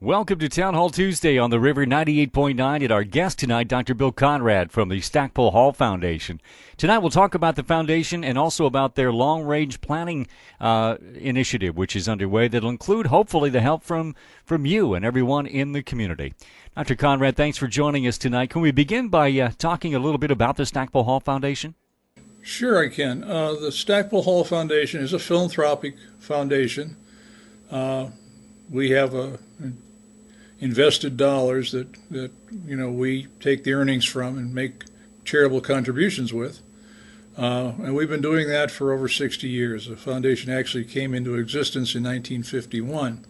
Welcome to Town Hall Tuesday on the River 98.9, and our guest tonight, Dr. Bill Conrad from the Stackpole Hall Foundation. Tonight we'll talk about the foundation and also about their long-range planning initiative, which is underway, that'll include, hopefully, the help from you and everyone in the community. Dr. Conrad, thanks for joining us tonight. Can we begin by talking a little bit about the Stackpole Hall Foundation? Sure, I can. The Stackpole Hall Foundation is a philanthropic foundation. We have invested dollars that we take the earnings from and make charitable contributions with. And we've been doing that for over 60 years. The foundation actually came into existence in 1951.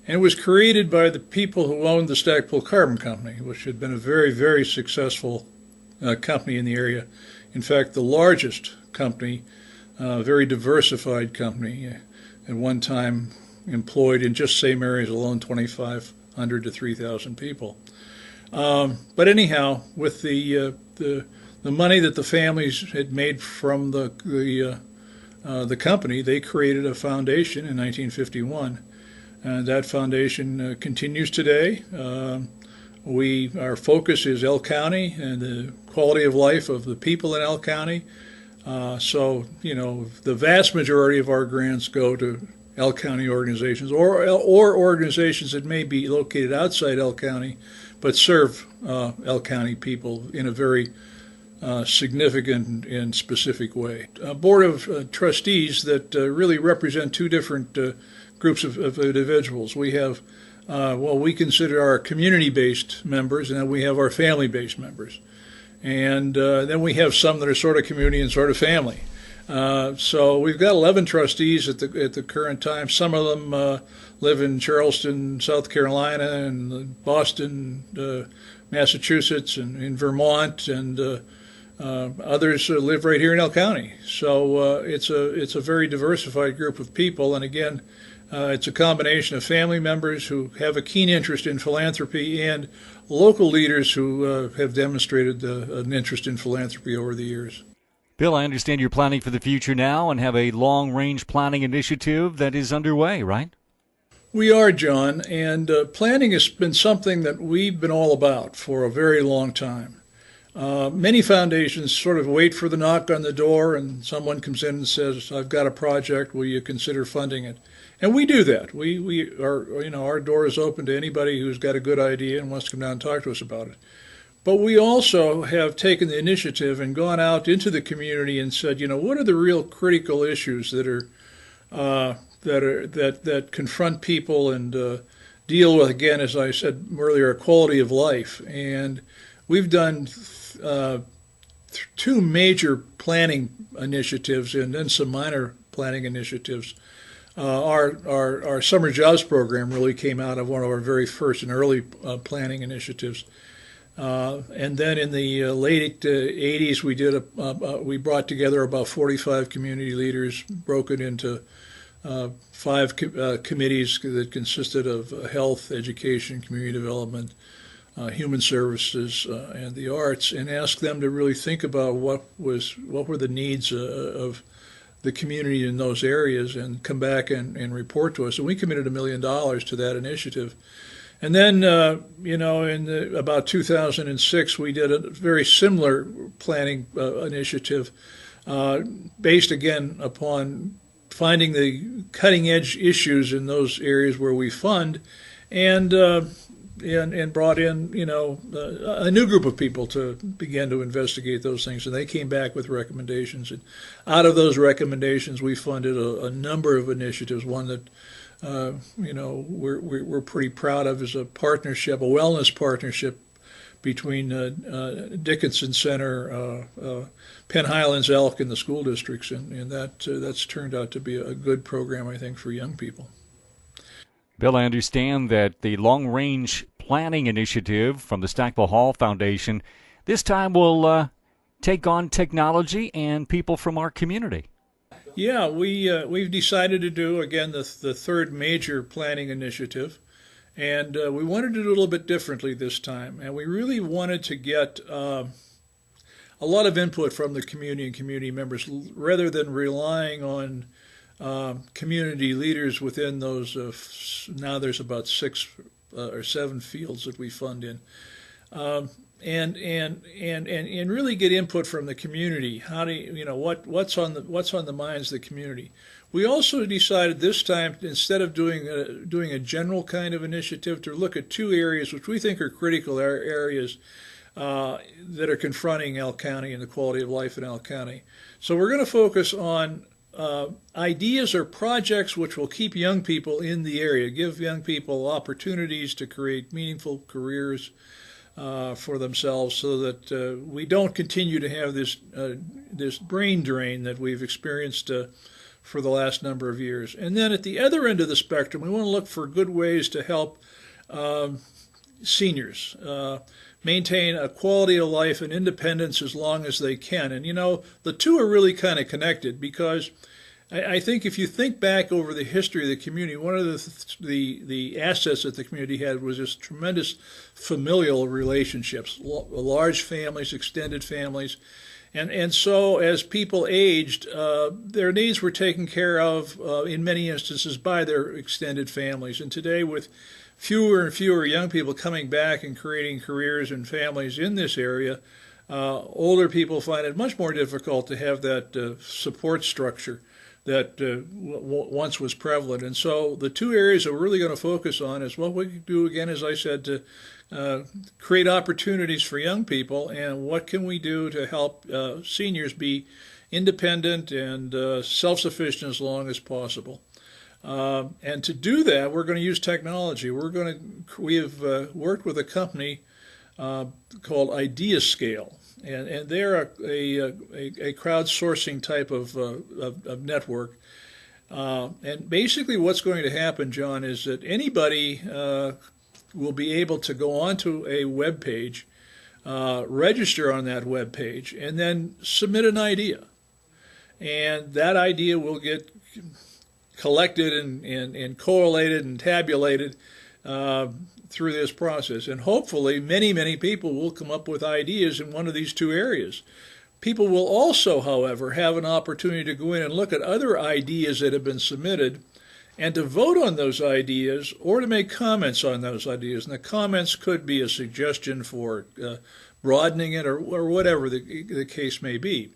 And it was created by the people who owned the Stackpole Carbon Company, which had been a very, very successful company in the area. In fact, the largest company, very diversified company, at one time employed in just same areas alone 2,500 to 3,000 people. But anyhow, with the money that the families had made from the company, they created a foundation in 1951, and that foundation continues today. Our focus is L County and the quality of life of the people in L County. So the vast majority of our grants go to L County organizations or organizations that may be located outside L County but serve L County people in a very significant and specific way. A board of trustees that really represent two different groups of individuals. We have we consider our community-based members, and then we have our family-based members. And then we have some that are sort of community and sort of family. So we've got 11 trustees at the current time. Some of them live in Charleston, South Carolina, and Boston, Massachusetts, and in Vermont, and others live right here in L County. So it's a very diversified group of people, and again, it's a combination of family members who have a keen interest in philanthropy and local leaders who have demonstrated an interest in philanthropy over the years. Bill, I understand you're planning for the future now and have a long-range planning initiative that is underway, right? We are, John, and planning has been something that we've been all about for a very long time. Many foundations sort of wait for the knock on the door and someone comes in and says, I've got a project, will you consider funding it? And we do that. Our door is open to anybody who's got a good idea and wants to come down and talk to us about it. But we also have taken the initiative and gone out into the community and said, what are the real critical issues that confront people and deal with, again, as I said earlier, quality of life. And we've done two major planning initiatives and then some minor planning initiatives. Our summer jobs program really came out of one of our very first and early planning initiatives. And then in the late 80s, we brought together about 45 community leaders, broken into 5 committees that consisted of health, education, community development, human services, and the arts, and asked them to really think about what were the needs of the community in those areas and come back and report to us. And we committed $1 million to that initiative. And then, in about 2006, we did a very similar planning initiative based, again, upon finding the cutting-edge issues in those areas where we fund and brought in, a new group of people to begin to investigate those things. And they came back with recommendations. And out of those recommendations, we funded a number of initiatives. One that we're pretty proud of is a partnership, a wellness partnership between Dickinson Center, Penn Highlands, Elk, and the school districts, and that's turned out to be a good program, I think, for young people. Bill, I understand that the long-range planning initiative from the Stackpole Hall Foundation this time will take on technology and people from our community. Yeah, we've decided to do, again, the third major planning initiative, and we wanted to do it a little bit differently this time, and we really wanted to get a lot of input from the community and community members rather than relying on community leaders within those. Now there's about 6 or 7 fields that we fund in. And really get input from the community. How do you, what's on the minds of the community? We also decided this time, instead of doing a general kind of initiative, to look at 2 areas which we think are critical areas that are confronting Elk County and the quality of life in Elk County. So we're going to focus on ideas or projects which will keep young people in the area, give young people opportunities to create meaningful careers for themselves, so that we don't continue to have this brain drain that we've experienced for the last number of years. And then at the other end of the spectrum, we want to look for good ways to help seniors maintain a quality of life and independence as long as they can. And the two are really kind of connected, because I think if you think back over the history of the community, one of the assets that the community had was this tremendous familial relationships, large families, extended families. And so as people aged, their needs were taken care of in many instances by their extended families. And today, with fewer and fewer young people coming back and creating careers and families in this area, older people find it much more difficult to have that support structure that once was prevalent. And so the 2 areas that we're really going to focus on is what we can do, again, as I said, to create opportunities for young people, and what can we do to help seniors be independent and self-sufficient as long as possible. And to do that, we're going to use technology. We have worked with a company called IdeaScale, and they're a crowdsourcing type of network. And basically what's going to happen, John, is that anybody will be able to go onto a web page, register on that web page, and then submit an idea. And that idea will get collected and correlated and tabulated through this process. And hopefully many people will come up with ideas in one of these 2 areas. People will also, however, have an opportunity to go in and look at other ideas that have been submitted, and to vote on those ideas or to make comments on those ideas. And the comments could be a suggestion for broadening it, or whatever the case may be.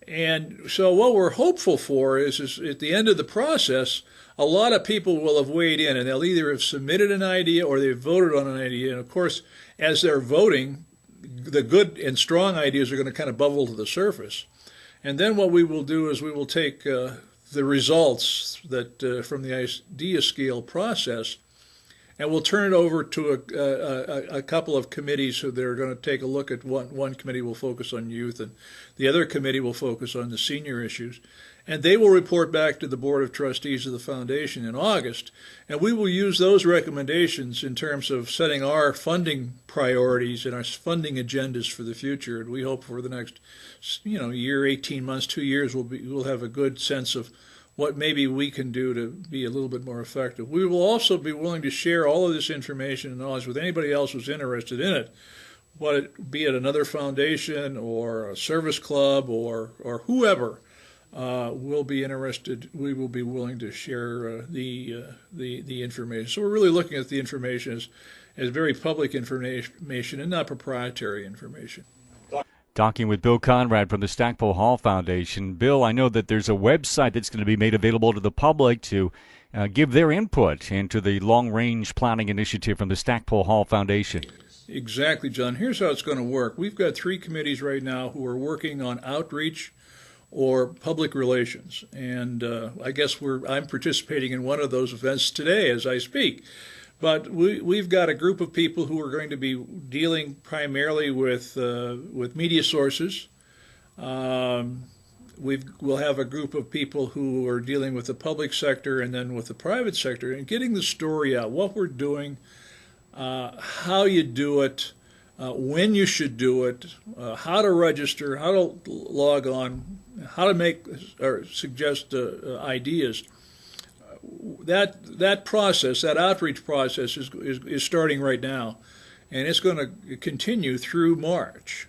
And so what we're hopeful for is at the end of the process, a lot of people will have weighed in, and they'll either have submitted an idea or they've voted on an idea. And of course, as they're voting, the good and strong ideas are going to kind of bubble to the surface. And then what we will do is we will take the results that from the IdeaScale process, and we'll turn it over to a couple of committees who they're going to take a look at. One committee will focus on youth, and the other committee will focus on the senior issues. And they will report back to the Board of Trustees of the Foundation in August, and we will use those recommendations in terms of setting our funding priorities and our funding agendas for the future. And we hope for the next year, 18 months, 2 years, we'll have a good sense of what maybe we can do to be a little bit more effective. We will also be willing to share all of this information and knowledge with anybody else who's interested in it, be it another foundation or a service club or whoever will be interested. We will be willing to share the information. So we're really looking at the information as very public information and not proprietary information. Talking with Bill Conrad from the Stackpole Hall Foundation. Bill, I know that there's a website that's going to be made available to the public to give their input into the long-range planning initiative from the Stackpole Hall Foundation. Exactly, John. Here's how it's going to work. We've got 3 committees right now who are working on outreach or public relations, and I guess I'm participating in one of those events today as I speak. But we've got a group of people who are going to be dealing primarily with media sources. We'll have a group of people who are dealing with the public sector and then with the private sector, and getting the story out, what we're doing, how you do it, when you should do it, how to register, how to log on, how to make or suggest ideas. That process, that outreach process, is starting right now, and it's going to continue through March.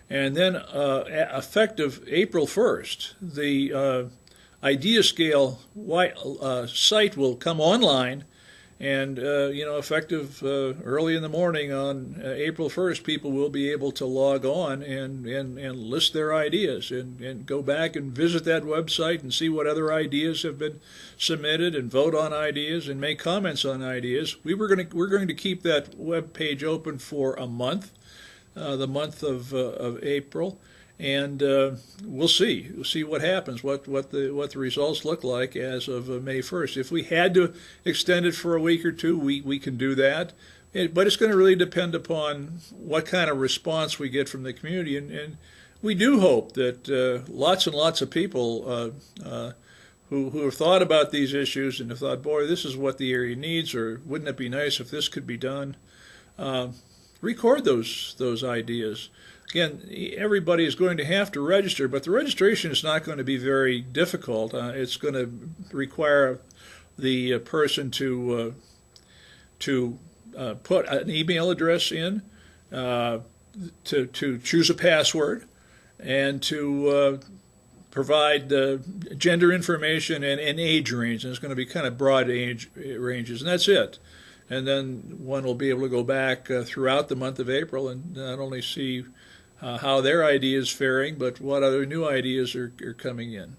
And then effective April 1st, the IdeaScale site will come online, And, effective early in the morning on April 1st, people will be able to log on and list their ideas and go back and visit that website and see what other ideas have been submitted and vote on ideas and make comments on ideas. We're going to keep that web page open for a month, the month of April. And we'll see what happens, what the results look like as of May 1st. If we had to extend it for a week or two, we can do that. But it's going to really depend upon what kind of response we get from the community. And we do hope that lots and lots of people who have thought about these issues and have thought, boy, this is what the area needs, or wouldn't it be nice if this could be done, record those ideas. Again, everybody is going to have to register, but the registration is not going to be very difficult. It's going to require the person to put an email address in, to choose a password, and to provide gender information and age range. And it's going to be kind of broad age ranges, and that's it. And then one will be able to go back throughout the month of April and not only see how their idea is faring, but what other new ideas are coming in.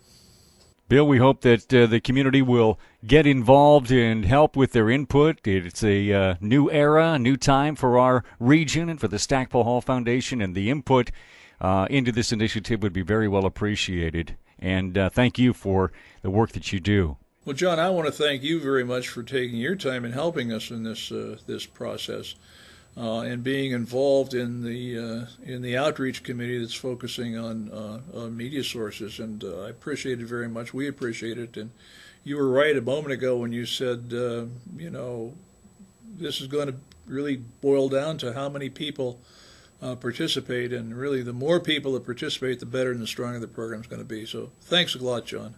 Bill, we hope that the community will get involved and help with their input. It's a new era, a new time for our region and for the Stackpole Hall Foundation, and the input into this initiative would be very well appreciated. And thank you for the work that you do. Well, John, I want to thank you very much for taking your time and helping us in this process. And being involved in the outreach committee that's focusing on media sources, and I appreciate it very much. We appreciate it, and you were right a moment ago when you said, this is going to really boil down to how many people participate, and really the more people that participate, the better and the stronger the program is going to be. So thanks a lot, John.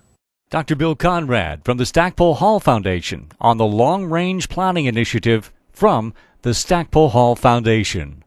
Dr. Bill Conrad from the Stackpole Hall Foundation on the Long Range Planning Initiative from the Stackpole Hall Foundation.